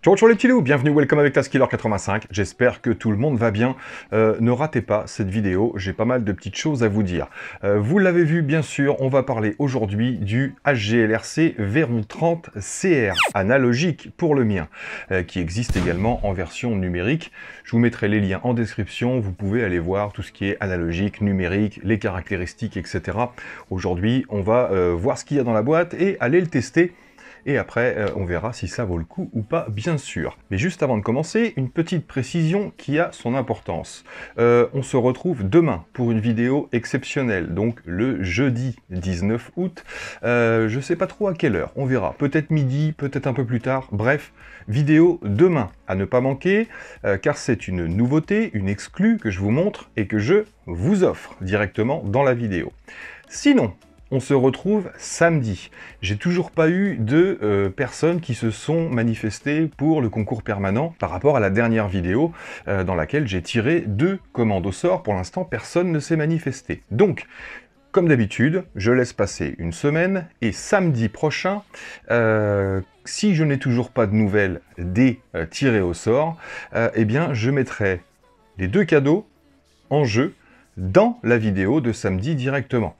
Ciao ciao les petits loups, bienvenue, welcome avec Taskiller85, j'espère que tout le monde va bien. Ne ratez pas cette vidéo, j'ai pas mal de petites choses à vous dire. Vous l'avez vu bien sûr, on va parler aujourd'hui du HGLRC Veyron 30 CR, analogique pour le mien, qui existe également en version numérique. Je vous mettrai les liens en description, vous pouvez aller voir tout ce qui est analogique, numérique, les caractéristiques, etc. Aujourd'hui, on va voir ce qu'il y a dans la boîte et aller le tester. Et après, on verra si ça vaut le coup ou pas, bien sûr. Mais juste avant de commencer, une petite précision qui a son importance. On se retrouve demain pour une vidéo exceptionnelle, donc le jeudi 19 août. Je sais pas trop à quelle heure, on verra. Peut-être midi, peut-être un peu plus tard. Bref, vidéo demain à ne pas manquer, car c'est une nouveauté, une exclue que je vous montre et que je vous offre directement dans la vidéo. Sinon, on se retrouve samedi. J'ai toujours pas eu de personnes qui se sont manifestées pour le concours permanent par rapport à la dernière vidéo dans laquelle j'ai tiré 2 commandes au sort. Pour l'instant, personne ne s'est manifesté. Donc, comme d'habitude, je laisse passer une semaine et samedi prochain, si je n'ai toujours pas de nouvelles des tirés au sort, eh bien, je mettrai les 2 cadeaux en jeu dans la vidéo de samedi directement.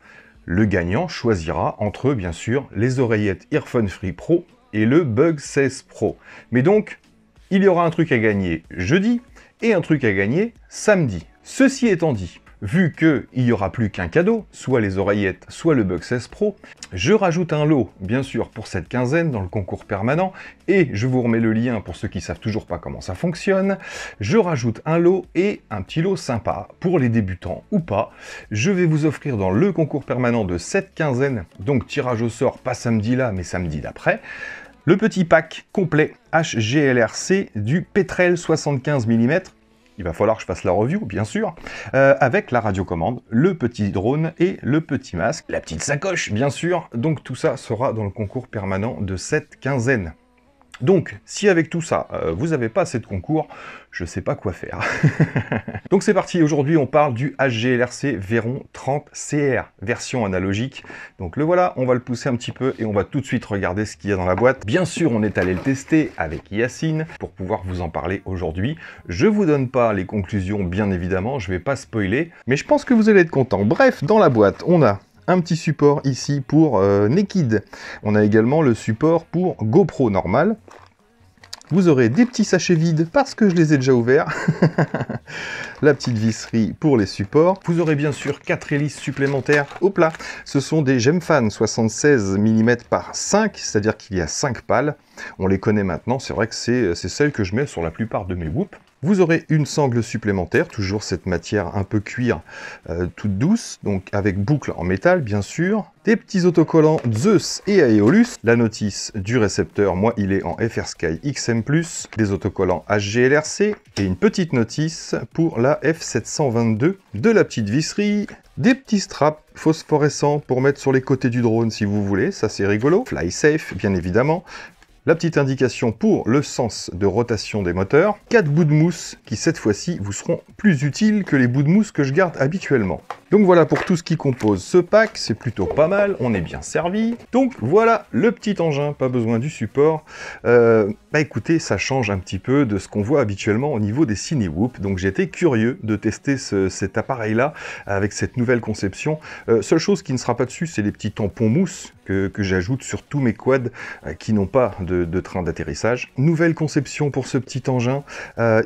Le gagnant choisira entre, bien sûr, les oreillettes Earphone Free Pro et le Bug 16 Pro. Mais donc, il y aura un truc à gagner jeudi et un truc à gagner samedi. Ceci étant dit, vu qu'il n'y aura plus qu'un cadeau, soit les oreillettes, soit le Bug 16 Pro, je rajoute un lot, bien sûr, pour cette quinzaine dans le concours permanent, et je vous remets le lien pour ceux qui ne savent toujours pas comment ça fonctionne. Je rajoute un lot et un petit lot sympa pour les débutants ou pas. Je vais vous offrir dans le concours permanent de cette quinzaine, donc tirage au sort, pas samedi là, mais samedi d'après, le petit pack complet HGLRC du Petrel 75 mm. Il va falloir que je fasse la review, bien sûr, avec la radiocommande, le petit drone et le petit masque, la petite sacoche, bien sûr. Donc tout ça sera dans le concours permanent de cette quinzaine. Donc, si avec tout ça, vous n'avez pas assez de concours, je ne sais pas quoi faire. Donc c'est parti, aujourd'hui on parle du HGLRC Veyron 30 CR, version analogique. Donc le voilà, on va le pousser un petit peu et on va tout de suite regarder ce qu'il y a dans la boîte. Bien sûr, on est allé le tester avec Yacine pour pouvoir vous en parler aujourd'hui. Je vous donne pas les conclusions, bien évidemment, je vais pas spoiler, mais je pense que vous allez être contents. Bref, dans la boîte, on a un petit support ici pour Naked. On a également le support pour GoPro normal. Vous aurez des petits sachets vides parce que je les ai déjà ouverts. La petite visserie pour les supports. Vous aurez bien sûr 4 hélices supplémentaires. Hop là, ce sont des Gemfan 76 mm par 5, c'est-à-dire qu'il y a 5 pales. On les connaît maintenant, c'est vrai que c'est celles que je mets sur la plupart de mes whoops. Vous aurez une sangle supplémentaire, toujours cette matière un peu cuir toute douce, donc avec boucle en métal bien sûr. Des petits autocollants Zeus et Aeolus. La notice du récepteur, moi il est en FrSky XM+. Des autocollants HGLRC et une petite notice pour la F722. De la petite visserie. Des petits straps phosphorescents pour mettre sur les côtés du drone si vous voulez, ça c'est rigolo. Fly safe bien évidemment. La petite indication pour le sens de rotation des moteurs. 4 bouts de mousse qui cette fois-ci vous seront plus utiles que les bouts de mousse que je garde habituellement. Donc voilà pour tout ce qui compose ce pack, c'est plutôt pas mal, on est bien servi. Donc voilà le petit engin, pas besoin du support. Bah écoutez, ça change un petit peu de ce qu'on voit habituellement au niveau des Cinewhoop. Donc j'étais curieux de tester cet appareil-là avec cette nouvelle conception. Seule chose qui ne sera pas dessus, c'est les petits tampons mousse que j'ajoute sur tous mes quads qui n'ont pas de train d'atterrissage. Nouvelle conception pour ce petit engin.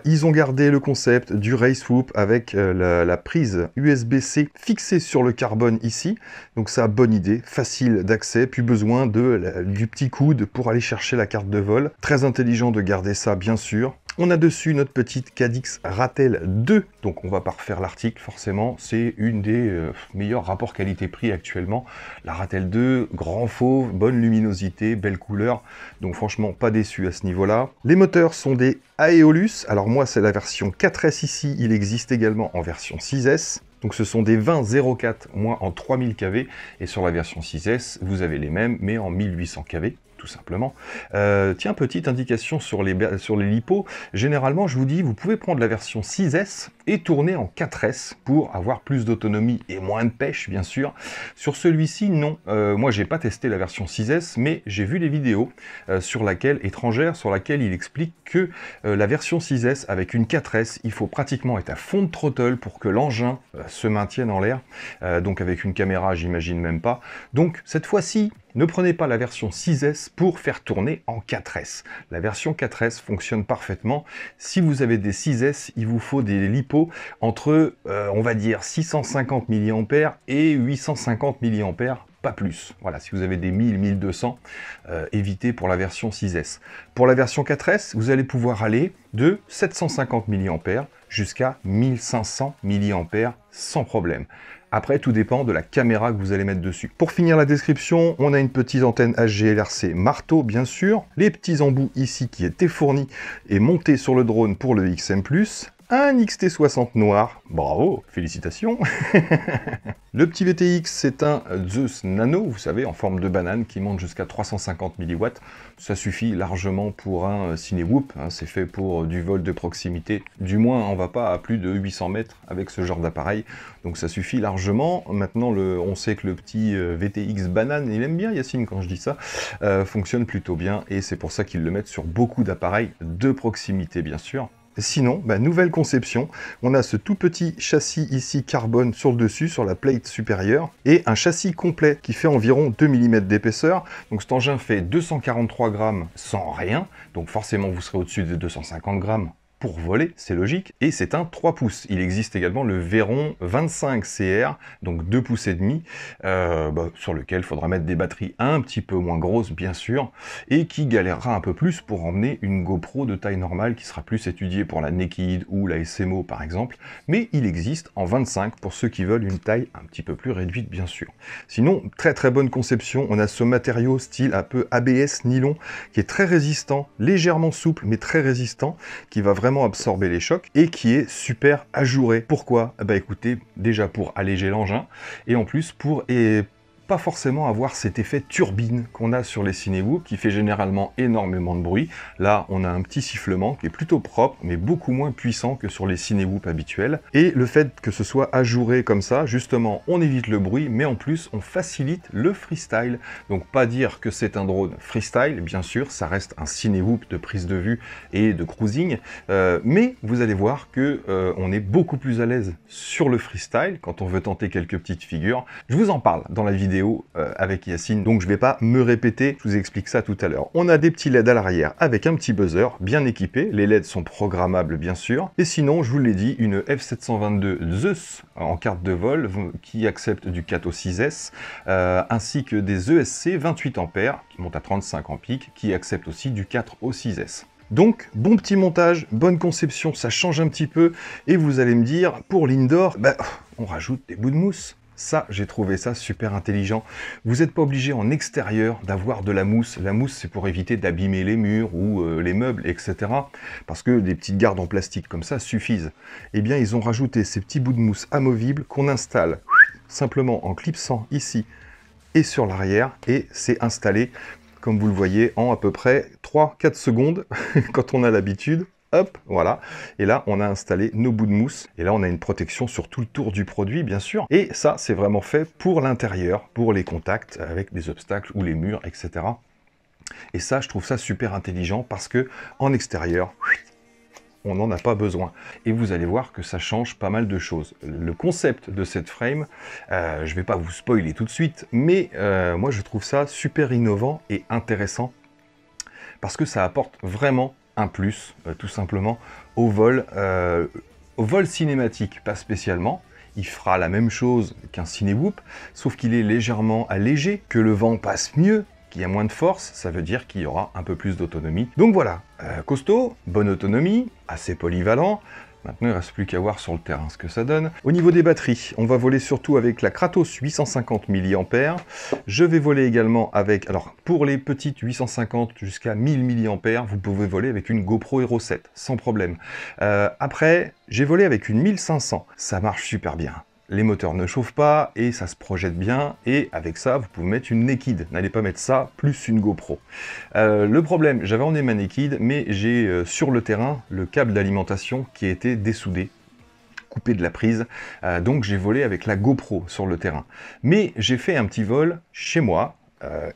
Ils ont gardé le concept du Racewhoop avec la prise USB-C fixée sur le carbone ici. Donc ça, bonne idée, facile d'accès, plus besoin du petit coude pour aller chercher la carte de vol. Très intelligent de garder ça, bien sûr. On a dessus notre petite Cadix Ratel 2, donc on va pas refaire l'article forcément, c'est une des meilleurs rapports qualité-prix actuellement. La Ratel 2, grand fauve, bonne luminosité, belle couleur, donc franchement pas déçu à ce niveau-là. Les moteurs sont des Aeolus, alors moi c'est la version 4S ici, il existe également en version 6S. Donc ce sont des 2004, moi en 3000 kV, et sur la version 6S, vous avez les mêmes, mais en 1800 kV. Tout simplement. Tiens, petite indication sur les lipos. Généralement, je vous dis, vous pouvez prendre la version 6S et tourner en 4S pour avoir plus d'autonomie et moins de pêche, bien sûr. Sur celui-ci, non. Moi, j'ai pas testé la version 6S, mais j'ai vu les vidéos étrangères sur laquelle il explique que la version 6S avec une 4S, il faut pratiquement être à fond de throttle pour que l'engin se maintienne en l'air. Donc avec une caméra, j'imagine même pas. Donc cette fois-ci, ne prenez pas la version 6S pour faire tourner en 4S. La version 4S fonctionne parfaitement. Si vous avez des 6S, il vous faut des LiPo entre, on va dire, 650 mAh et 850 mAh, pas plus. Voilà, si vous avez des 1000, 1200, évitez pour la version 6S. Pour la version 4S, vous allez pouvoir aller de 750 mAh jusqu'à 1500 mAh sans problème. Après, tout dépend de la caméra que vous allez mettre dessus. Pour finir la description, on a une petite antenne HGLRC marteau, bien sûr. Les petits embouts ici qui étaient fournis et montés sur le drone pour le XM+. Un XT60 noir, bravo, félicitations. Le petit VTX, c'est un Zeus Nano, vous savez, en forme de banane, qui monte jusqu'à 350 mW. Ça suffit largement pour un Cinewoop, hein, c'est fait pour du vol de proximité. Du moins, on va pas à plus de 800 mètres avec ce genre d'appareil, donc ça suffit largement. Maintenant, on sait que le petit VTX banane, il aime bien Yacine quand je dis ça, fonctionne plutôt bien, et c'est pour ça qu'ils le mettent sur beaucoup d'appareils de proximité, bien sûr. Sinon, nouvelle conception, on a ce tout petit châssis ici carbone sur le dessus, sur la plate supérieure, et un châssis complet qui fait environ 2 mm d'épaisseur. Donc cet engin fait 243 grammes sans rien, donc forcément vous serez au-dessus des 250 grammes pour voler, c'est logique, et c'est un 3 pouces. Il existe également le Veyron 25 CR, donc 2 pouces et demi, sur lequel il faudra mettre des batteries un petit peu moins grosses, bien sûr, et qui galérera un peu plus pour emmener une GoPro de taille normale, qui sera plus étudiée pour la Naked ou la SMO, par exemple, mais il existe en 25 pour ceux qui veulent une taille un petit peu plus réduite, bien sûr. Sinon, très très bonne conception, on a ce matériau style un peu ABS nylon, qui est très résistant, légèrement souple, mais très résistant, qui va vraiment absorber les chocs et qui est super ajouré. Pourquoi? Écoutez, déjà pour alléger l'engin et en plus pour pas forcément avoir cet effet turbine qu'on a sur les Cinewoop qui fait généralement énormément de bruit. Là, on a un petit sifflement qui est plutôt propre, mais beaucoup moins puissant que sur les Cinewoop habituels. Et le fait que ce soit ajouré comme ça, justement, on évite le bruit, mais en plus, on facilite le freestyle. Donc, pas dire que c'est un drone freestyle, bien sûr, ça reste un Cinewoop de prise de vue et de cruising, mais vous allez voir que on est beaucoup plus à l'aise sur le freestyle quand on veut tenter quelques petites figures. Je vous en parle dans la vidéo avec Yacine, donc je vais pas me répéter, je vous explique ça tout à l'heure. On a des petits LED à l'arrière avec un petit buzzer bien équipé, les LED sont programmables bien sûr, et sinon je vous l'ai dit, une F722 Zeus en carte de vol qui accepte du 4 au 6S, ainsi que des ESC 28 A qui montent à 35 en pic, qui acceptent aussi du 4 au 6S. Donc, bon petit montage, bonne conception, ça change un petit peu, et vous allez me dire, pour l'indoor, on rajoute des bouts de mousse. Ça, j'ai trouvé ça super intelligent. Vous n'êtes pas obligé en extérieur d'avoir de la mousse. La mousse, c'est pour éviter d'abîmer les murs ou les meubles, etc. Parce que des petites gardes en plastique comme ça suffisent. Eh bien, ils ont rajouté ces petits bouts de mousse amovibles qu'on installe simplement en clipsant ici et sur l'arrière. Et c'est installé, comme vous le voyez, en à peu près 3-4 secondes quand on a l'habitude. Hop, voilà. Et là, on a installé nos bouts de mousse. Et là, on a une protection sur tout le tour du produit, bien sûr. Et ça, c'est vraiment fait pour l'intérieur, pour les contacts avec des obstacles ou les murs, etc. Et ça, je trouve ça super intelligent parce que en extérieur, on n'en a pas besoin. Et vous allez voir que ça change pas mal de choses. Le concept de cette frame, je vais pas vous spoiler tout de suite, mais moi, je trouve ça super innovant et intéressant parce que ça apporte vraiment un plus, tout simplement, au vol cinématique, pas spécialement. Il fera la même chose qu'un Cinewoop, sauf qu'il est légèrement allégé, que le vent passe mieux, qu'il y a moins de force, ça veut dire qu'il y aura un peu plus d'autonomie. Donc voilà, costaud, bonne autonomie, assez polyvalent. Maintenant, il ne reste plus qu'à voir sur le terrain ce que ça donne. Au niveau des batteries, on va voler surtout avec la Kratos 850 mAh. Je vais voler également avec, alors pour les petites 850 jusqu'à 1000 mAh, vous pouvez voler avec une GoPro Hero 7, sans problème. Après, j'ai volé avec une 1500, ça marche super bien. Les moteurs ne chauffent pas et ça se projette bien, et avec ça vous pouvez mettre une Naked, n'allez pas mettre ça plus une GoPro. Le problème, j'avais emmené ma Naked, mais j'ai sur le terrain le câble d'alimentation qui a été dessoudé. coupé de la prise, donc j'ai volé avec la GoPro sur le terrain. Mais j'ai fait un petit vol chez moi,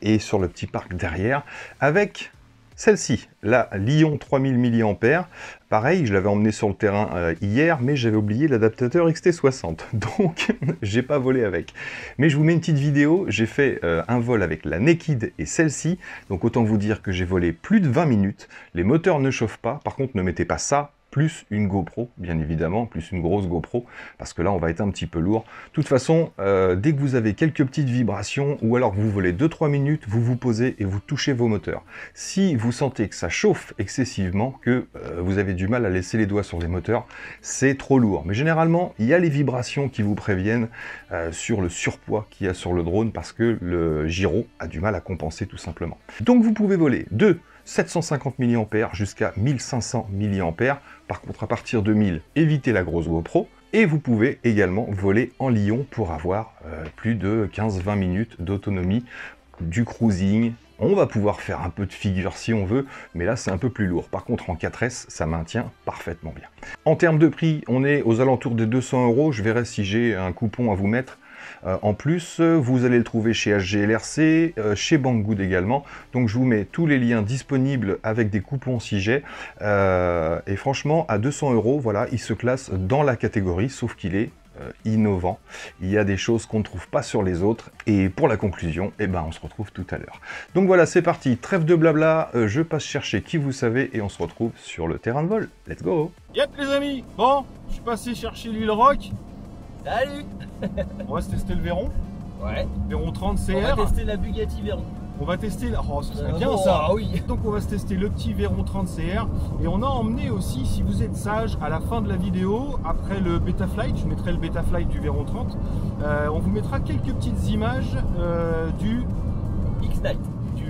et sur le petit parc derrière, avec celle-ci, la Lion 3000 mAh. Pareil, je l'avais emmené sur le terrain hier, mais j'avais oublié l'adaptateur XT60, donc j'ai pas volé avec. Mais je vous mets une petite vidéo, j'ai fait un vol avec la Naked et celle-ci, donc autant vous dire que j'ai volé plus de 20 minutes, les moteurs ne chauffent pas, par contre ne mettez pas ça, plus une GoPro, bien évidemment, plus une grosse GoPro, parce que là, on va être un petit peu lourd. De toute façon, dès que vous avez quelques petites vibrations, ou alors que vous volez 2-3 minutes, vous vous posez et vous touchez vos moteurs. Si vous sentez que ça chauffe excessivement, que vous avez du mal à laisser les doigts sur les moteurs, c'est trop lourd. Mais généralement, il y a les vibrations qui vous préviennent sur le surpoids qu'il y a sur le drone, parce que le gyro a du mal à compenser tout simplement. Donc vous pouvez voler de 750 mAh jusqu'à 1500 mAh. Par contre, à partir de 1000, évitez la grosse GoPro. Et vous pouvez également voler en Lion pour avoir plus de 15-20 minutes d'autonomie, du cruising. On va pouvoir faire un peu de figure si on veut, mais là c'est un peu plus lourd. Par contre en 4S, ça maintient parfaitement bien. En termes de prix, on est aux alentours des 200 €. Je verrai si j'ai un coupon à vous mettre. En plus, vous allez le trouver chez HGLRC, chez Banggood également. Donc je vous mets tous les liens disponibles avec des coupons si j'ai. Et franchement, à 200 €, voilà, il se classe dans la catégorie, sauf qu'il est innovant. Il y a des choses qu'on ne trouve pas sur les autres. Et pour la conclusion, eh ben, on se retrouve tout à l'heure. Donc voilà, c'est parti. Trêve de blabla, je passe chercher qui vous savez et on se retrouve sur le terrain de vol. Let's go! Yep les amis, bon, je suis passé chercher l'huile rock. Salut. On va se tester le Veyron. Ouais. Veyron 30 CR. On va tester la Bugatti Veyron. On va tester... Oh, ça serait bien ça. Ah oui. Donc on va se tester le petit Veyron 30 CR. Et on a emmené aussi, si vous êtes sage, à la fin de la vidéo, après le Betaflight, je mettrai le Betaflight du Veyron 30, on vous mettra quelques petites images du X-Night.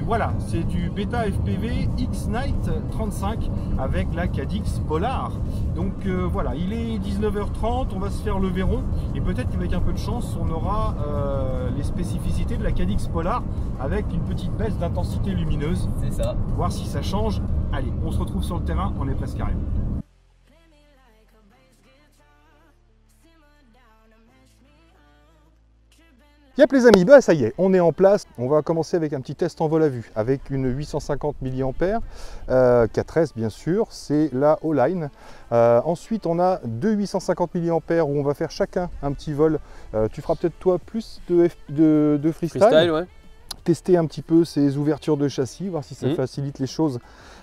Voilà, c'est du Beta FPV X-Night 35 avec la Cadix Polar. Donc voilà, il est 19h30, on va se faire le Veyron et peut-être qu'avec un peu de chance, on aura les spécificités de la Cadix Polar avec une petite baisse d'intensité lumineuse. C'est ça. Voir si ça change. Allez, on se retrouve sur le terrain, on est presque arrivé. Yep les amis, bah ça y est, on est en place. On va commencer avec un petit test en vol à vue avec une 850 mAh, 4S bien sûr, c'est la O-Line. Ensuite on a deux 850 mAh où on va faire chacun un petit vol. Tu feras peut-être toi plus de freestyle, ouais. Tester un petit peu ces ouvertures de châssis, voir si ça facilite les choses,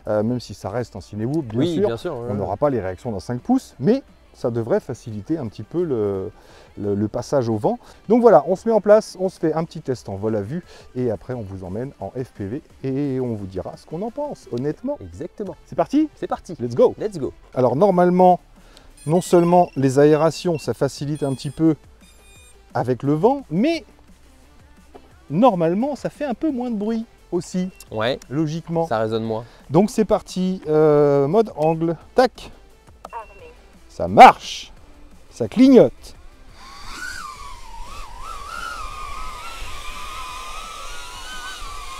même si ça reste en Cinewoop bien sûr. Ouais. On n'aura pas les réactions dans 5 pouces, mais ça devrait faciliter un petit peu le passage au vent. Donc voilà, on se met en place, on se fait un petit test en vol à vue et après on vous emmène en FPV et on vous dira ce qu'on en pense, honnêtement. Exactement. C'est parti? C'est parti. Let's go! Let's go. Alors normalement, non seulement les aérations, ça facilite un petit peu avec le vent, mais normalement, ça fait un peu moins de bruit aussi, Ouais, logiquement. ça résonne moins. Donc c'est parti, mode angle, tac. Ça marche, ça clignote.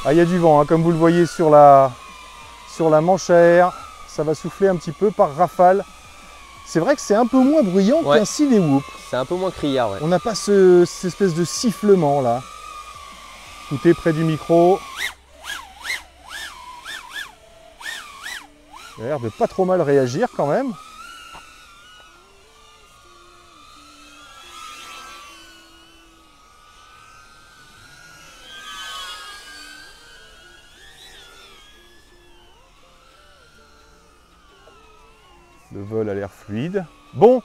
Ah, il y a du vent, hein, comme vous le voyez sur la manche à air. Ça va souffler un petit peu par rafale. C'est vrai que c'est un peu moins bruyant qu'un Cinewoop. C'est un peu moins criard, ouais. On n'a pas cette espèce de sifflement là. Écoutez près du micro. Il a l'air de pas trop mal réagir quand même. Le vol a l'air fluide. Bon,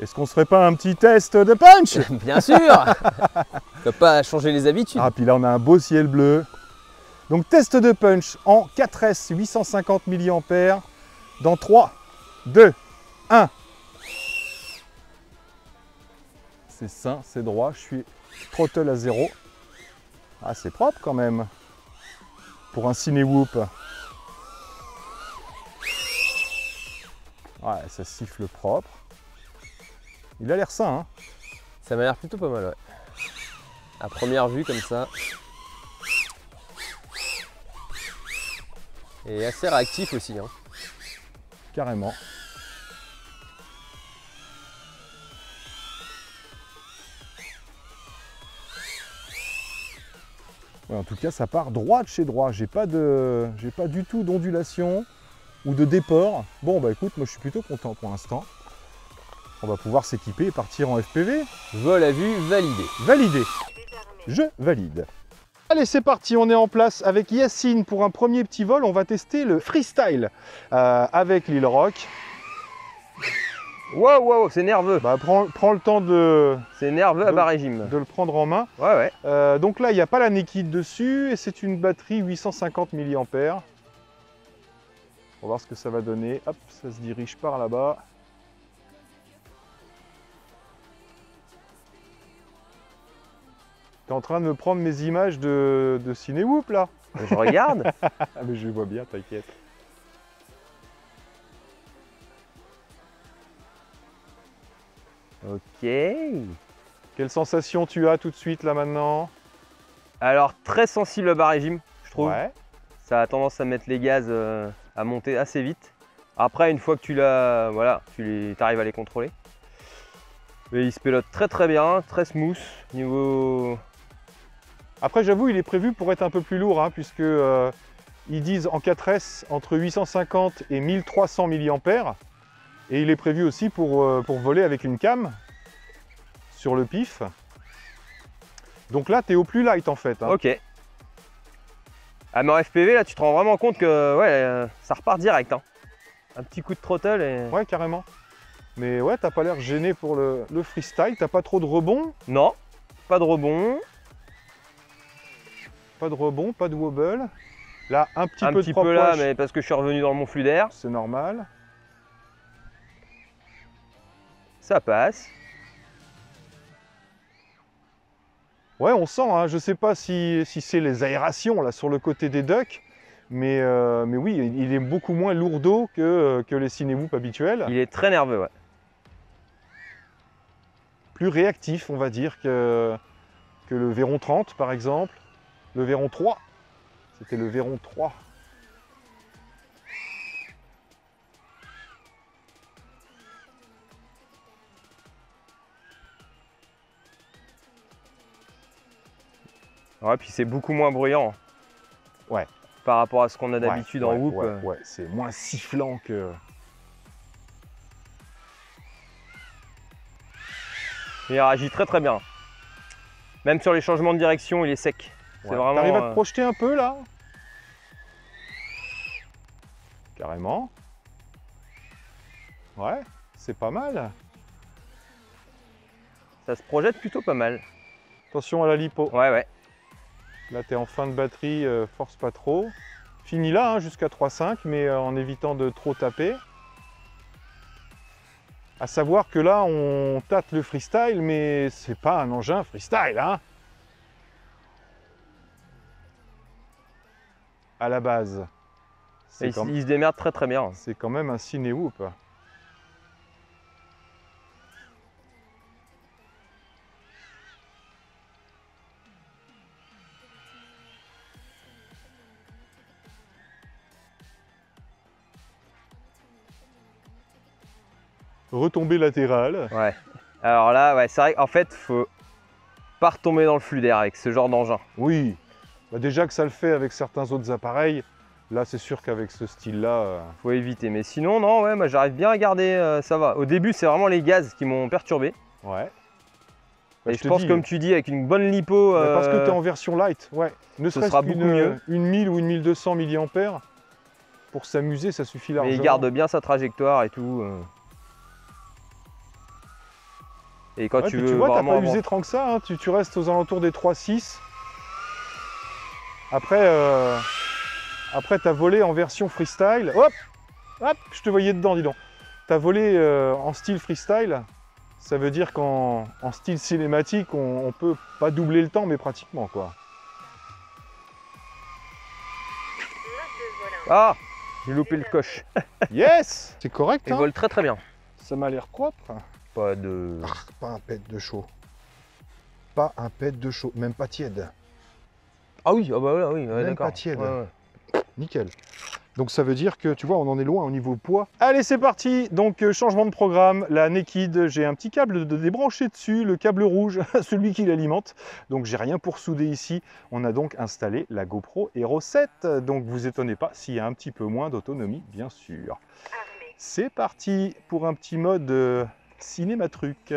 est-ce qu'on se ferait pas un petit test de punch? Bien sûr. On peut pas changer les habitudes. Ah, puis là on a un beau ciel bleu. Donc test de punch en 4S 850 mAh dans 3, 2, 1. C'est sain, c'est droit, je suis throttle à 0. Ah, c'est propre quand même pour un Cinewoop. Ouais, ça siffle propre. Il a l'air sain, hein. Ça m'a l'air plutôt pas mal, ouais. À première vue, comme ça. Et assez réactif aussi, hein. Carrément. Ouais, en tout cas, ça part droit de chez droit. J'ai pas du tout d'ondulation ou de déport. Bon, bah écoute, moi je suis plutôt content pour l'instant. On va pouvoir s'équiper et partir en FPV. Vol à vue validé. Validé. Je valide. Allez, c'est parti, on est en place avec Yacine pour un premier petit vol. On va tester le freestyle avec Lil Rock. Wow, wow, c'est nerveux. Bah, prends le temps de... C'est nerveux à bas régime. De le prendre en main. Ouais, ouais. Donc là, il n'y a pas la Naked dessus et c'est une batterie 850 mAh. On va voir ce que ça va donner. Hop, ça se dirige par là-bas. T'es en train de me prendre mes images de Cinéwhoop là? Je regarde. Ah mais je les vois bien, t'inquiète. Ok. Quelle sensation tu as tout de suite là maintenant? Alors très sensible à bas régime, je trouve. Ouais. Ça a tendance à mettre les gaz à monter assez vite. Après, une fois que tu l'as, voilà, tu arrives à les contrôler. Et il se pilote très très bien, très smooth. Niveau... Après j'avoue il est prévu pour être un peu plus lourd, hein, puisque ils disent en 4S entre 850 et 1300 mAh. Et il est prévu aussi pour voler avec une cam sur le pif. Donc là tu es au plus light en fait. Hein. Ok. Ah mais en FPV là tu te rends vraiment compte que ouais, ça repart direct. Hein. Un petit coup de throttle et... Ouais carrément. Mais ouais t'as pas l'air gêné pour le freestyle, t'as pas trop de rebond. Non, pas de rebond. Pas de rebond, pas de wobble. Là un petit un peu petit de propre peu là wash. mais parce que je suis revenu dans mon flux d'air. C'est normal. Ça passe. Ouais, on sent, hein, je sais pas si c'est les aérations là sur le côté des ducks, mais oui, il est beaucoup moins lourdeau que les Cinéwhoop habituels. Il est très nerveux, ouais. Plus réactif, on va dire, que le Véron 30 par exemple. Le Véron 3, c'était le Véron 3. Ouais, puis c'est beaucoup moins bruyant. Ouais. Par rapport à ce qu'on a d'habitude en whoop. Ouais, c'est moins sifflant que... Il réagit très très bien. Même sur les changements de direction, il est sec. Ouais. Vraiment. T'arrives à te projeter un peu là? Carrément. Ouais, c'est pas mal. Ça se projette plutôt pas mal. Attention à la lipo. Ouais, ouais. Là, tu es en fin de batterie, force pas trop. Fini là, hein, jusqu'à 3,5, mais en évitant de trop taper. À savoir que là, on tâte le freestyle, mais c'est pas un engin freestyle, hein. À la base. Il se démerde très très bien. C'est quand même un Cinéwhoop. Retombée latérale. Ouais. Alors là, ouais, c'est vrai qu'en fait, faut pas retomber dans le flux d'air avec ce genre d'engin. Oui. Bah déjà que ça le fait avec certains autres appareils, là c'est sûr qu'avec ce style-là... Faut éviter. Mais sinon, non, ouais, moi j'arrive bien à garder, ça va. Au début, c'est vraiment les gaz qui m'ont perturbé. Ouais. Et je pense, comme tu dis, avec une bonne lipo... Parce que tu es en version light, ouais. Ne serait-ce qu'une 1000 ou une 1200 mAh, pour s'amuser, ça suffit largement. Mais il garde bien sa trajectoire et tout. Et quand tu veux tu vois, vraiment... t'as pas usé tant que ça, hein. Tu restes aux alentours des 3,6. Après, t'as volé en version freestyle. Hop, hop, je te voyais dedans, dis donc. T'as volé en style freestyle. Ça veut dire qu'en style cinématique, on peut pas doubler le temps, mais pratiquement, quoi. Ah, j'ai loupé le coche. Yes. C'est correct, Il hein. vole très très bien. Ça m'a l'air propre. Pas de... Pas un pet de chaud. Pas un pet de chaud, même pas tiède. Ah oui, ah bah oui, ouais, Même d'accord. pas tiède. Ouais, ouais. Nickel. Donc ça veut dire que, tu vois, on en est loin au niveau poids. Allez, c'est parti. Donc changement de programme, la Naked, j'ai un petit câble de débranché dessus, le câble rouge, celui qui l'alimente. Donc j'ai rien pour souder ici. On a donc installé la GoPro Hero 7. Donc vous étonnez pas s'il y a un petit peu moins d'autonomie, bien sûr. C'est parti pour un petit mode cinématruc.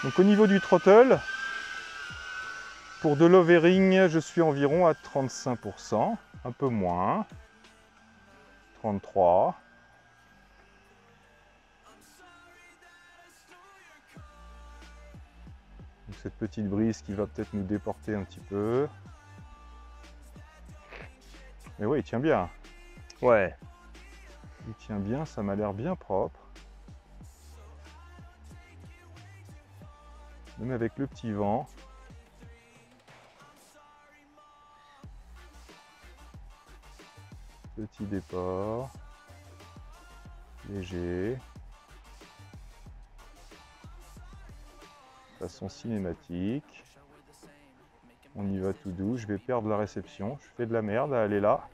Donc au niveau du throttle, pour de l'overing, je suis environ à 35%, un peu moins, 33%. Donc cette petite brise qui va peut-être nous déporter un petit peu. Mais oui, il tient bien. Ouais. Il tient bien, ça m'a l'air bien propre. Même avec le petit vent. Petit déport. Léger. Façon cinématique. On y va tout doux. Je vais perdre la réception. Je fais de la merde à aller là.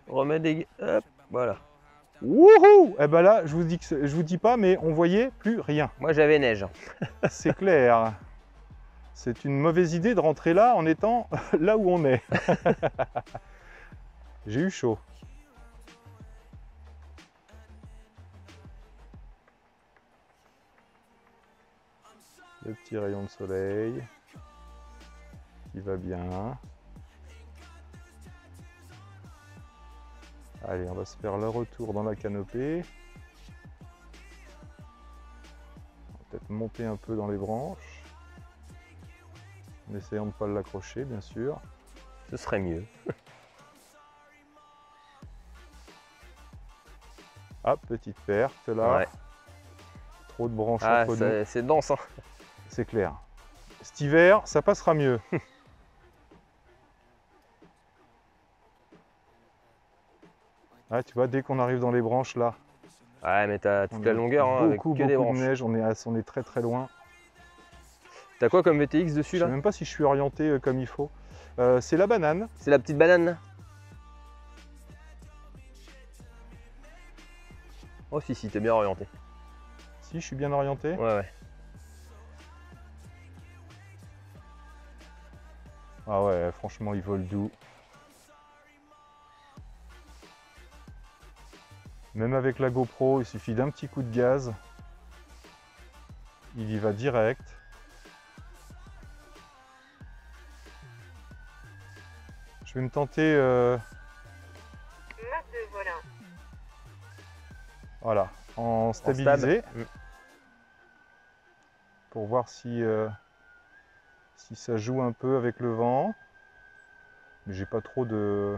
Remets des... Hop, voilà. Wouhou! Eh ben là, je vous dis pas, mais on voyait plus rien. Moi j'avais neige. C'est clair. C'est une mauvaise idée de rentrer là en étant là où on est. J'ai eu chaud. Le petit rayon de soleil qui va bien. Allez, on va se faire le retour dans la canopée. On va peut-être monter un peu dans les branches. En essayant de ne pas l'accrocher, bien sûr. Ce serait mieux. Ah, petite perte là. Ouais. Trop de branches Ah, entre nous. c'est dense, hein. C'est clair. Cet hiver, ça passera mieux. Ah, tu vois, dès qu'on arrive dans les branches là. Ouais, mais t'as toute on la a longueur hein, avec beaucoup que des de branches. neige, on est très très loin. T'as quoi comme VTX dessus Je sais là? même pas si je suis orienté comme il faut. C'est la banane. C'est la petite banane là? Oh si, t'es bien orienté. Si, je suis bien orienté. Ouais. Ah ouais, franchement, il vole doux. Même avec la GoPro, il suffit d'un petit coup de gaz. Il y va direct. Je vais me tenter... Mode de volant. Voilà, en stabilisé. Stab. Pour voir si ça joue un peu avec le vent. Mais j'ai pas trop de...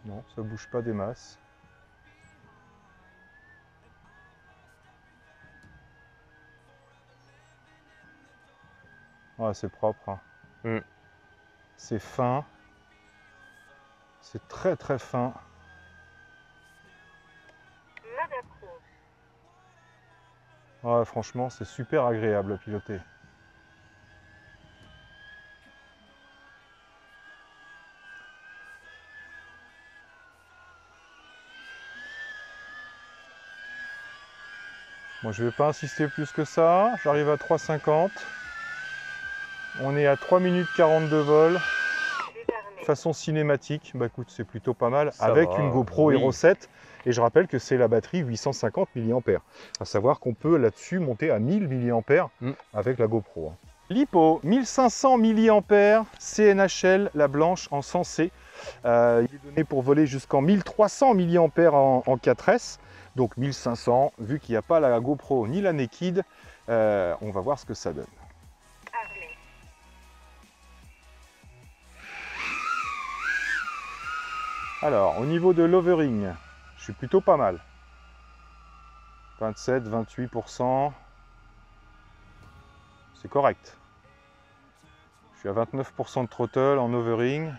Non, ça bouge pas des masses. Ouais, c'est propre. Hein. C'est fin. C'est très très fin. Mode approuve. Ouais, franchement, c'est super agréable à piloter. Bon, je ne vais pas insister plus que ça. J'arrive à 3,50. On est à 3 minutes 40 de vol. Façon cinématique, bah écoute, c'est plutôt pas mal. Ça avec va, une GoPro oui. Hero 7. Et je rappelle que c'est la batterie 850 mAh. À savoir qu'on peut là-dessus monter à 1000 mAh avec la GoPro. Lipo, 1500 mAh, CNHL, la blanche en sensé. Il est donné pour voler jusqu'en 1300 mAh en 4S. Donc 1500, vu qu'il n'y a pas la GoPro ni la Naked, on va voir ce que ça donne. Alors, au niveau de l'overing, je suis plutôt pas mal. 27, 28%. C'est correct. Je suis à 29% de throttle en overing.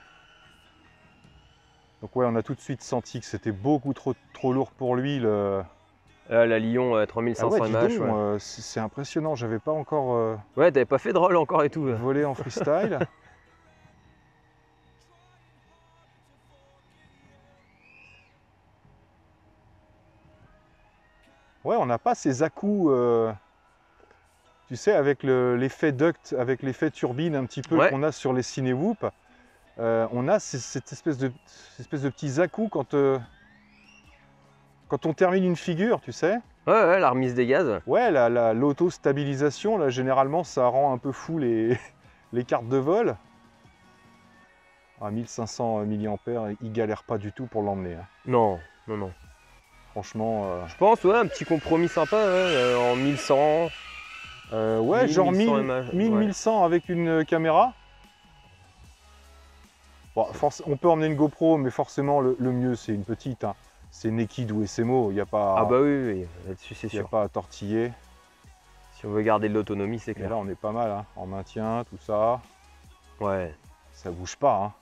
Donc ouais, on a tout de suite senti que c'était beaucoup trop lourd pour lui, le La Lyon Ah 3500 ouais, dis mH. donc, Ouais, c'est impressionnant, j'avais pas encore ouais t'avais pas fait de roll encore et tout. volé en freestyle. Ouais, on n'a pas ces à-coups, tu sais, avec l'effet duct, avec l'effet turbine un petit peu Ouais. qu'on a sur les Cinewhoop. On a cette espèce de petits à-coups quand on termine une figure, tu sais. Ouais, la remise des gaz. Ouais, l'auto-stabilisation, là, généralement, ça rend un peu fou les, les cartes de vol. À 1500 mAh, il galère pas du tout pour l'emmener, hein. Non, non, non. Franchement, Je pense, ouais, un petit compromis sympa, ouais, en 1100. ouais, 1000, genre 1100 1000, mAh, 1000, ouais. 1100 avec une caméra. Bon, on peut emmener une GoPro, mais forcément, le mieux, c'est une petite, hein. C'est Naked ou SMO, il n'y a pas, Ah bah oui, oui, là-dessus c'est y a sûr. pas à tortiller. Si on veut garder de l'autonomie, c'est Et clair. là, on est pas mal, hein, en maintien, tout ça. Ouais. Ça bouge pas, hein.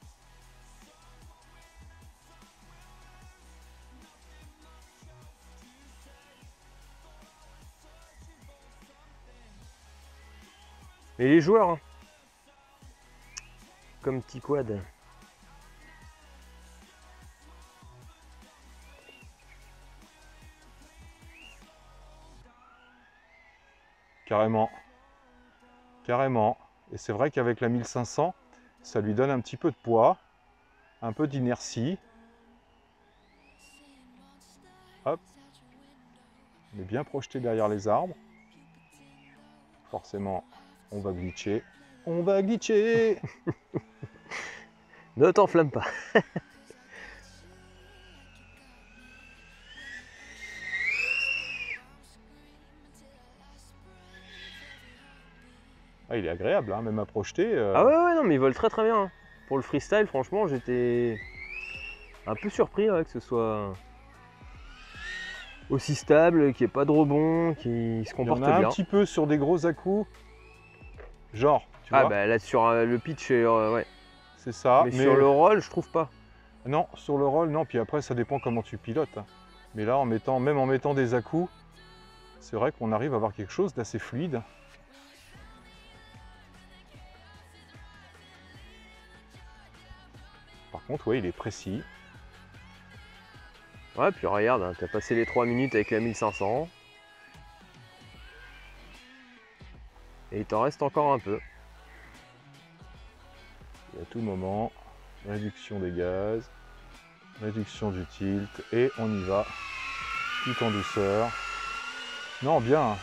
Et les joueurs, hein. Comme petit quad. Carrément. Carrément. Et c'est vrai qu'avec la 1500, ça lui donne un petit peu de poids, un peu d'inertie. Hop. On est bien projeté derrière les arbres. Forcément, on va glitcher. On va glitcher. Ne t'enflamme pas. Ah, il est agréable, hein, même à projeter. Ah ouais, non, mais ils volent très très bien, hein. Pour le freestyle, franchement, j'étais un peu surpris, ouais, que ce soit aussi stable, qu'il n'y ait pas de rebond, qu'il se Il y comporte en a bien. un petit peu sur des gros à-coups. Genre, tu Ah vois, bah là sur le pitch, ouais. c'est ça. Mais sur le roll, je trouve pas. Non, sur le roll, non. Puis après, ça dépend comment tu pilotes, hein. Mais là, même en mettant des à-coups, c'est vrai qu'on arrive à avoir quelque chose d'assez fluide. Par contre, ouais, il est précis. Ouais, puis regarde, hein, t'as passé les 3 minutes avec la 1500. Et il t'en reste encore un peu. Et à tout moment, réduction des gaz, réduction du tilt, et on y va, tout en douceur. Non, bien.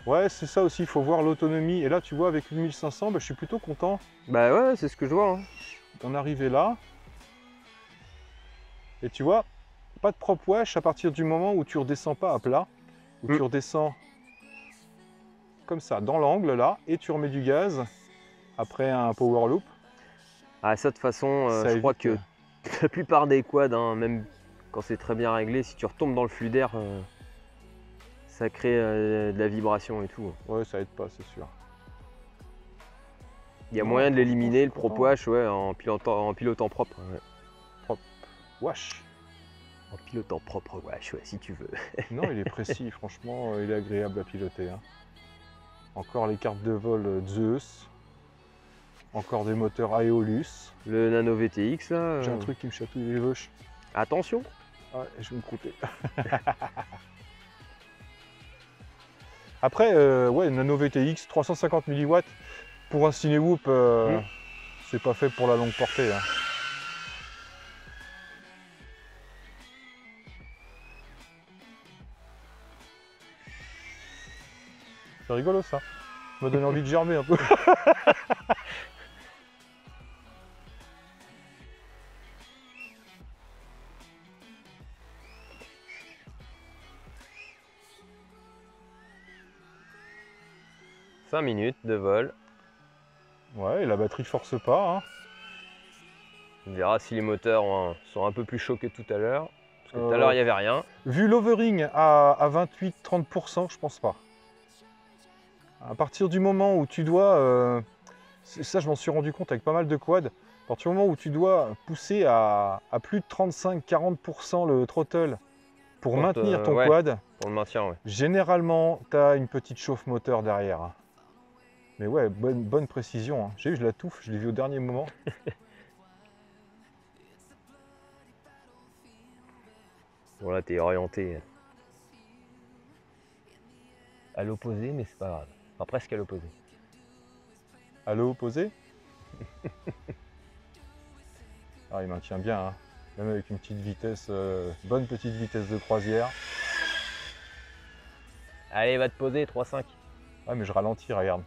Ouais, c'est ça aussi, il faut voir l'autonomie. Et là, tu vois, avec une 1500, bah, je suis plutôt content Bah ouais, c'est ce que je vois, hein. d'en arriver là. Et tu vois, pas de prop wash à partir du moment où tu redescends pas à plat, où tu redescends comme ça, dans l'angle là, et tu remets du gaz après un power loop. Ah ça de toute façon, Ça je crois évite, que la plupart des quads, hein, même quand c'est très bien réglé, si tu retombes dans le flux d'air, ça crée de la vibration et tout. Ouais, ça aide pas, c'est sûr. Il y a Non, moyen de franchement, l'éliminer, je le suis prop content. wash, ouais, en pilotant propre. Ouais. Wash. En pilotant propre wash, ouais, si tu veux. Non, il est précis, franchement, il est agréable à piloter, hein. Encore les cartes de vol Zeus. Encore des moteurs Aeolus. Le Nano VTX là. J'ai un truc qui me chatouille les veuches. Attention. Ouais, je vais me croûter. Après, ouais, Nano VTX, 350 mW. Pour un Cinewhoop, c'est pas fait pour la longue portée, hein. C'est rigolo ça. Ça m'a donné envie de germer un peu. « 5 minutes de vol. Ouais, et la batterie force pas, hein. On verra si les moteurs sont un peu plus chauds que tout à l'heure. Parce que tout à l'heure, il n'y avait rien. Vu l'overing à 28-30%, je pense pas. À partir du moment où tu dois, ça je m'en suis rendu compte avec pas mal de quads, à partir du moment où tu dois pousser à plus de 35-40% le throttle Pour maintenir ton ouais, quad, pour le maintien, ouais. généralement, tu as une petite chauffe moteur derrière. Hein. Mais ouais, bonne précision. Hein. J'ai eu, je la touffe, je l'ai vu au dernier moment. Bon là, t'es orienté à l'opposé, mais c'est pas grave. Enfin, presque à l'opposé. À l'opposé. Ah, il maintient bien, hein. Même avec une petite vitesse, bonne petite vitesse de croisière. Allez, va te poser, 3,5. Ah, mais je ralentis, regarde.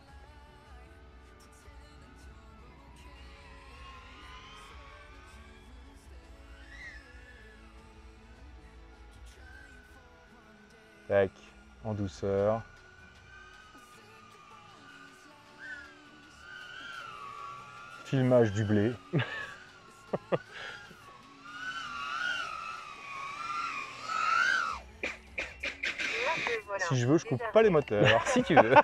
Tac, en douceur. Filmage du blé. Si je veux, je coupe pas les moteurs. Si tu veux.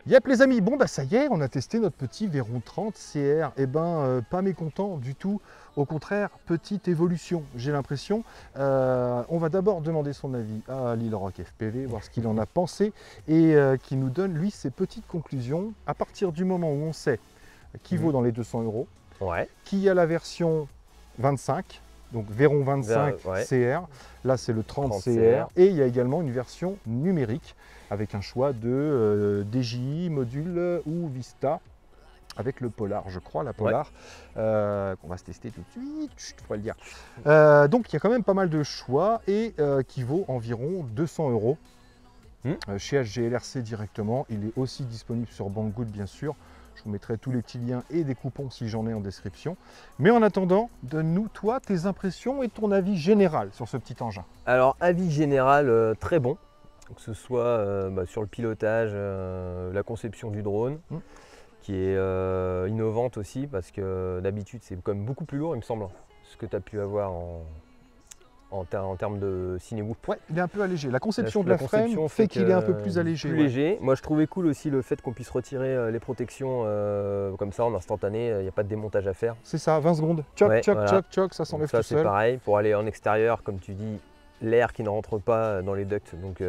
Yep les amis, bon bah ça y est, on a testé notre petit Veyron 30 CR. Eh ben, pas mécontent du tout. Au contraire, petite évolution, j'ai l'impression. On va d'abord demander son avis à Lilrock FPV, voir ce qu'il en a pensé et qui nous donne, lui, ses petites conclusions. À partir du moment où on sait qu'il vaut dans les 200 €, Ouais. qu'il y a la version 25, donc Veyron 25 ouais. CR, là c'est le 30 30 CR, et il y a également une version numérique avec un choix de DJI, module ou Vista, avec le Polar, je crois, la Polar, qu'on va se tester tout de suite, je pourrais le dire. Donc il y a quand même pas mal de choix et qui vaut environ 200 € chez HGLRC directement. Il est aussi disponible sur Banggood bien sûr. Je vous mettrai tous les petits liens et des coupons si j'en ai en description. Mais en attendant, donne-nous toi tes impressions et ton avis général sur ce petit engin. Alors, avis général très bon, que ce soit sur le pilotage, la conception du drone, qui est innovante aussi, parce que d'habitude c'est quand même beaucoup plus lourd, il me semble, ce que tu as pu avoir en termes de Cinewoop. Ouais, il est un peu allégé. La conception de la frame fait qu'il est un peu plus allégé. Plus léger. Moi je trouvais cool aussi le fait qu'on puisse retirer les protections comme ça en instantané, il n'y a pas de démontage à faire. C'est ça, 20 secondes. Tchoc, Ouais, tchoc, voilà. tchoc, tchoc, ça s'enlève tout Ça seul. c'est pareil, pour aller en extérieur, comme tu dis, l'air qui ne rentre pas dans les ducts, donc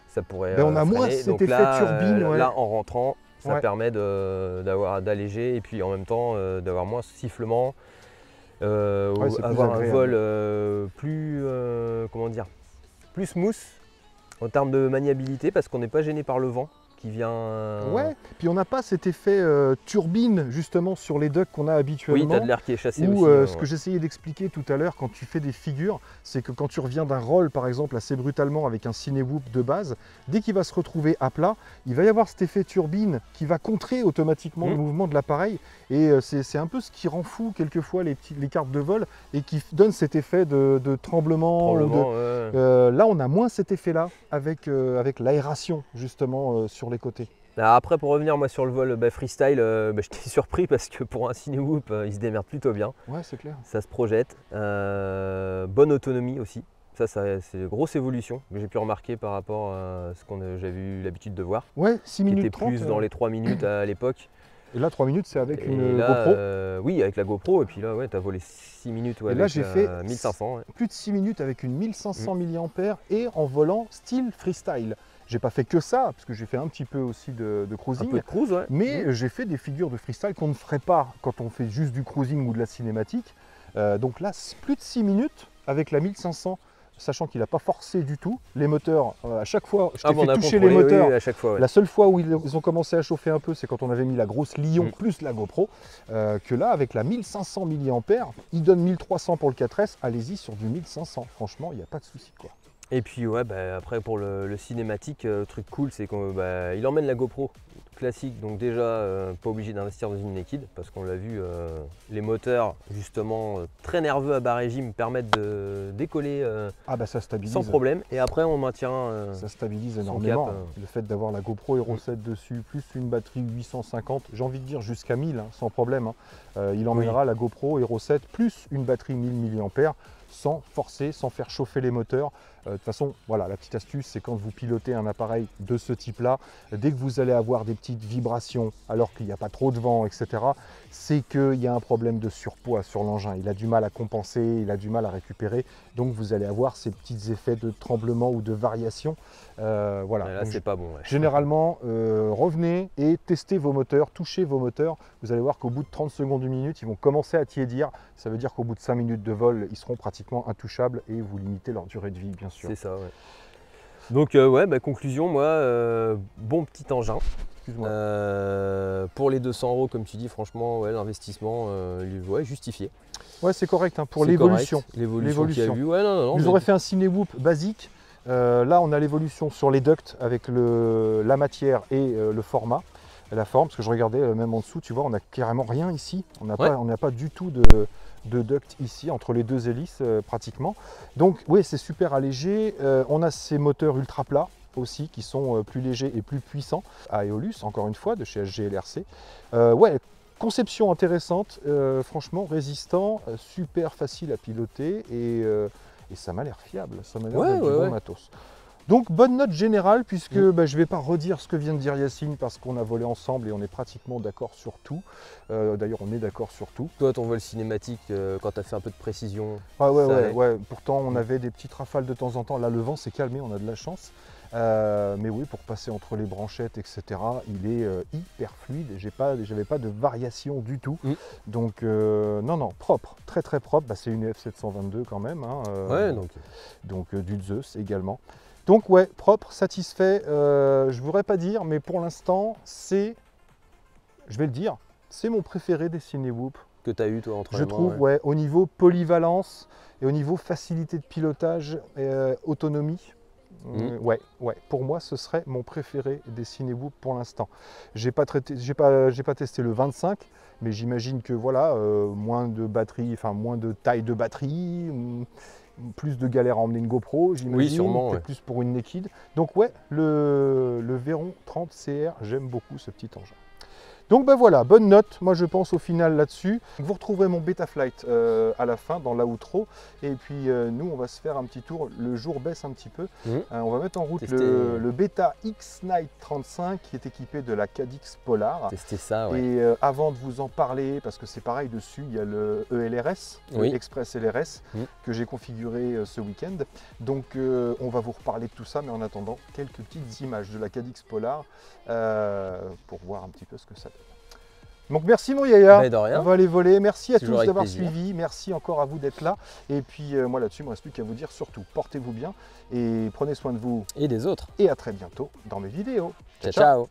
ça pourrait on a moins freiner. cet Donc effet là, turbine. Ouais. Là en rentrant, ça Ouais. permet d'alléger et puis en même temps d'avoir moins sifflement. Avoir un vol plus, comment dire, plus smooth en termes de maniabilité parce qu'on n'est pas gêné par le vent qui vient. Ouais, puis on n'a pas cet effet turbine justement sur les ducts qu'on a habituellement. Oui, tu as de l'air qui est chassé Ou aussi. ce que j'essayais d'expliquer tout à l'heure quand tu fais des figures, c'est que quand tu reviens d'un roll par exemple assez brutalement avec un Cinewoop de base, dès qu'il va se retrouver à plat, il va y avoir cet effet turbine qui va contrer automatiquement le mouvement de l'appareil et c'est un peu ce qui rend fou quelquefois les cartes de vol et qui donne cet effet de tremblement. Là on a moins cet effet là avec l'aération justement sur les côtés. Après pour revenir moi sur le vol freestyle, j'étais surpris parce que pour un Cinewoop il se démerde plutôt bien. Ouais, c'est clair. Ça se projette, bonne autonomie aussi. Ça c'est une grosse évolution que j'ai pu remarquer par rapport à ce que j'avais eu l'habitude de voir. Ouais, 6 minutes qui était 30, plus dans les 3 minutes à l'époque. Et là 3 minutes c'est avec une là, GoPro. oui, avec la GoPro, et puis là ouais, tu as volé 6 minutes et là j'ai fait 1500. Ouais. Plus de 6 minutes avec une 1500 mAh et en volant style freestyle. J'ai pas fait que ça, parce que j'ai fait un petit peu aussi de cruising. Un peu de cruise, ouais. Mais j'ai fait des figures de freestyle qu'on ne ferait pas quand on fait juste du cruising ou de la cinématique. Donc là, plus de 6 minutes avec la 1500, sachant qu'il n'a pas forcé du tout. Les moteurs, à chaque fois, je t'ai fait toucher les moteurs. Oui, à chaque fois, ouais. La seule fois où ils ont commencé à chauffer un peu, c'est quand on avait mis la grosse Lion plus la GoPro. Que là, avec la 1500 mAh, il donne 1300 pour le 4S. Allez-y sur du 1500. Franchement, il n'y a pas de souci, quoi. Et puis ouais, après pour le cinématique, le truc cool c'est qu'il emmène la GoPro classique, donc déjà pas obligé d'investir dans une naked parce qu'on l'a vu, les moteurs justement très nerveux à bas régime permettent de décoller ça stabilise sans problème, et après on maintient ça stabilise énormément. cap, le fait d'avoir la GoPro Hero 7 dessus plus une batterie 850, j'ai envie de dire jusqu'à 1000 sans problème, il emmènera la GoPro Hero 7 plus une batterie 1000 mAh. sans forcer, sans faire chauffer les moteurs. De toute façon, voilà, la petite astuce, c'est quand vous pilotez un appareil de ce type-là, dès que vous allez avoir des petites vibrations alors qu'il n'y a pas trop de vent, etc., c'est qu'il y a un problème de surpoids sur l'engin. Il a du mal à compenser, il a du mal à récupérer, donc vous allez avoir ces petits effets de tremblement ou de variation. Voilà. Là, c'est pas bon. Ouais. Généralement, revenez et testez vos moteurs, touchez vos moteurs. Vous allez voir qu'au bout de 30 secondes, une minute, ils vont commencer à tiédir. Ça veut dire qu'au bout de 5 minutes de vol, ils seront pratiquement intouchables et vous limitez leur durée de vie, bien sûr. C'est ça, ouais. Donc, ouais, bah, conclusion, moi, bon petit engin. Excuse-moi. Pour les 200 €, comme tu dis, franchement, ouais, l'investissement ouais, justifié. Ouais, c'est correct, hein, pour l'évolution. L'évolution qu'il y a eu, ouais, non, Ils auraient fait un Cinewoop basique. Là, on a l'évolution sur les ducts avec la matière et le format, la forme, parce que je regardais même en dessous, tu vois, on n'a carrément rien ici. On n'a pas du tout de duct ici, entre les deux hélices pratiquement. Donc, oui, c'est super allégé. On a ces moteurs ultra plats aussi qui sont plus légers et plus puissants. À Aeolus, encore une fois, de chez SG LRC. Ouais, conception intéressante, franchement résistant, super facile à piloter et ça m'a l'air fiable, ça m'a l'air d'être du bon matos. Donc bonne note générale puisque je ne vais pas redire ce que vient de dire Yacine parce qu'on a volé ensemble et on est pratiquement d'accord sur tout. D'ailleurs on est d'accord sur tout. Toi ton vol cinématique, quand tu as fait un peu de précision. Ah ouais. Pourtant on avait des petites rafales de temps en temps. Là le vent s'est calmé, on a de la chance. Mais oui, pour passer entre les branchettes, etc., il est hyper fluide. J'avais pas de variation du tout. Donc non, propre, très très propre. Bah, c'est une F722 quand même. Hein, ouais, donc du Zeus également. Donc ouais, propre, satisfait. Je ne voudrais pas dire, mais pour l'instant, je vais le dire, c'est mon préféré des Cinewoop. Que tu as eu toi entre les mains. Je trouve, ouais, au niveau polyvalence et au niveau facilité de pilotage, autonomie. Ouais, pour moi ce serait mon préféré des Cinewoop pour l'instant. J'ai pas testé le 25, mais j'imagine que voilà, moins de batterie, enfin moins de taille de batterie, plus de galère à emmener une GoPro, j'imagine. Oui, sûrement. Ouais. Plus pour une Naked. Donc ouais, le Veyron 30 CR, j'aime beaucoup ce petit engin. Donc ben voilà, bonne note, moi je pense au final là-dessus. Vous retrouverez mon Betaflight à la fin, dans l'outro. Et puis nous, on va se faire un petit tour, le jour baisse un petit peu. On va mettre en route le Beta X-Night 35 qui est équipé de la Cadix Polar. Tester ça, ouais. Et avant de vous en parler, parce que c'est pareil dessus, il y a le ELRS, le Express LRS, que j'ai configuré ce week-end. Donc on va vous reparler de tout ça, mais en attendant, quelques petites images de la Cadix Polar pour voir un petit peu ce que ça donne. Donc merci mon Yaya, on va aller voler, merci à tous d'avoir suivi, merci encore à vous d'être là. Et puis moi là-dessus, il ne me reste plus qu'à vous dire surtout, portez-vous bien et prenez soin de vous. Et des autres. Et à très bientôt dans mes vidéos. Ciao.